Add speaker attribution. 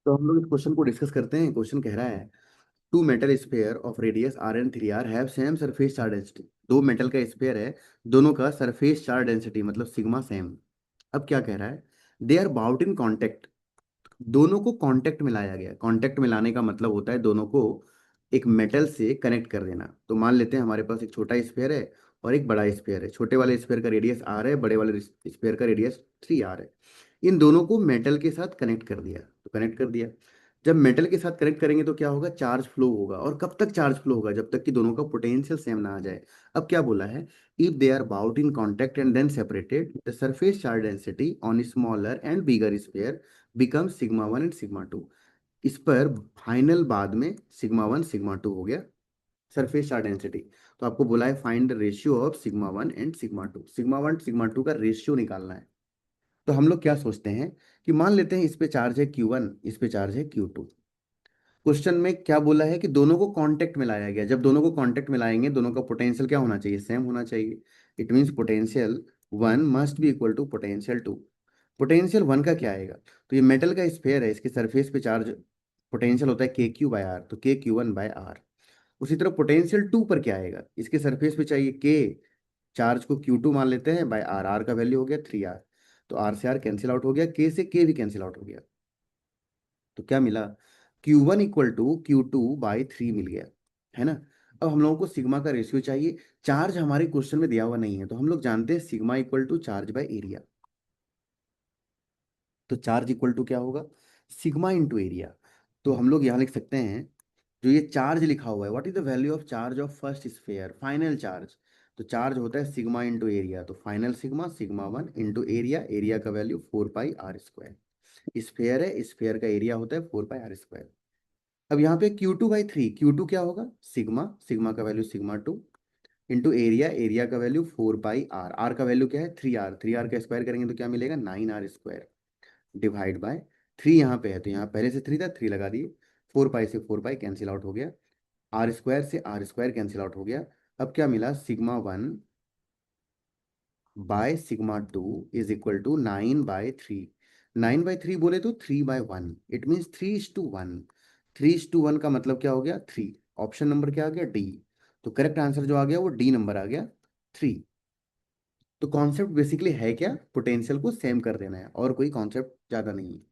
Speaker 1: तो हम लोग इस क्वेश्चन को डिस्कस करते हैं। क्वेश्चन कह रहा है two metal sphere of radius R and three R have same surface charge density. दो मेटल का स्फेयर है, दोनों का सरफेस चार्ज डेंसिटी मतलब सिग्मा सेम। अब क्या कह रहा है, they are about in contact. दोनों को कांटेक्ट में लाया गया। कांटेक्ट में लाने का मतलब होता है दोनों को एक मेटल से कनेक्ट कर देना। तो मान लेते हैं हमारे पास एक छोटा स्फीयर है और एक बड़ा स्फीयर है। छोटे वाले स्फीयर का रेडियस आर है, बड़े वाले स्फीयर का रेडियस थ्री आर है। इन दोनों को मेटल के साथ कनेक्ट कर दिया। तो कनेक्ट कर दिया, जब मेटल के साथ कनेक्ट करेंगे तो क्या होगा, चार्ज फ्लो होगा। और कब तक चार्ज फ्लो होगा, जब तक कि दोनों का पोटेंशियल सेम ना आ जाए। अब क्या बोला है, if they are about in contact and then separated the surface charge density on smaller and bigger sphere become sigma one and sigma two. इस पर फाइनल बाद में सिग्मा वन सिग्मा टू हो गया सरफेस चार्ज डेंसिटी। तो आपको बोला है find the ratio of sigma one and sigma to. Sigma one sigma two का रेशियो निकालना है। तो हम लोग क्या सोचते हैं कि मान लेते हैं इस पे चार्ज है क्यू वन, इस पे चार्ज है क्यू टू। क्वेश्चन में क्या बोला है कि दोनों को कांटेक्ट में लाया गया। जब दोनों को कांटेक्ट में लाएंगे, दोनों का पोटेंशियल क्या होना चाहिए, सेम होना चाहिए। It means potential one must be equal to potential two. Potential one का क्या आएगा, तो ये मेटल का स्फेयर है, इसके सरफेस पे चार्ज पोटेंशियल होता है के क्यू बाय आर, तो के क्यू वन बाय आर। उसी तरह पोटेंशियल टू पर क्या आएगा, इसके सरफेस पे चाहिए के, चार्ज को क्यू टू मान लेते हैं बाय आर। आर का वैल्यू हो गया थ्री आर, तो आर से आर कैंसिल आउट हो गया, के से के भी कैंसिल आउट हो गया। तो क्या मिला, Q one equal to Q two by three मिल गया, है ना। अब हम लोगों को सिग्मा का रेशियो चाहिए। चार्ज हमारे क्वेश्चन में दिया हुआ नहीं है, तो हम लोग जानते हैं sigma equal to charge by area. तो चार्ज इक्वल टू क्या होगा, सिग्मा इंटू एरिया। तो हम लोग यहाँ लिख सकते हैं, जो ये चार्ज लिखा हुआ है, what is the value of charge of first sphere, final charge. तो चार्ज होता है सिग्मा इंटू एरिया, तो final sigma sigma one into area, area का value four pi r square. Sphere है, स्फेयर का एरिया होता है फोर पाई आर स्क्वायर। अब यहाँ पे Q two by three, Q two क्या होगा, सिग्मा, सिग्मा का value sigma two into area, area का value four pi R, R का वैल्यू क्या है थ्री आर, थ्री आर का स्क्वायर करेंगे तो क्या मिलेगा nine R square divide by three. यहाँ पे है तो यहाँ पहले से थ्री था, थ्री लगा दिए। फोर पाई से फोर पाई कैंसिल आउट हो गया, आर स्क्वायर से आर स्क्वायर कैंसिल आउट हो गया। अब क्या मिला, sigma one by sigma two is equal to nine by three. Nine by three बोले तो three by one, it means three is to one. Three is to one का मतलब क्या हो गया, थ्री। ऑप्शन नंबर क्या आ गया, डी। तो करेक्ट आंसर जो आ गया वो डी नंबर आ गया, थ्री। तो कॉन्सेप्ट बेसिकली है क्या, पोटेंशियल को सेम कर देना है, और कोई कॉन्सेप्ट ज्यादा नहीं है।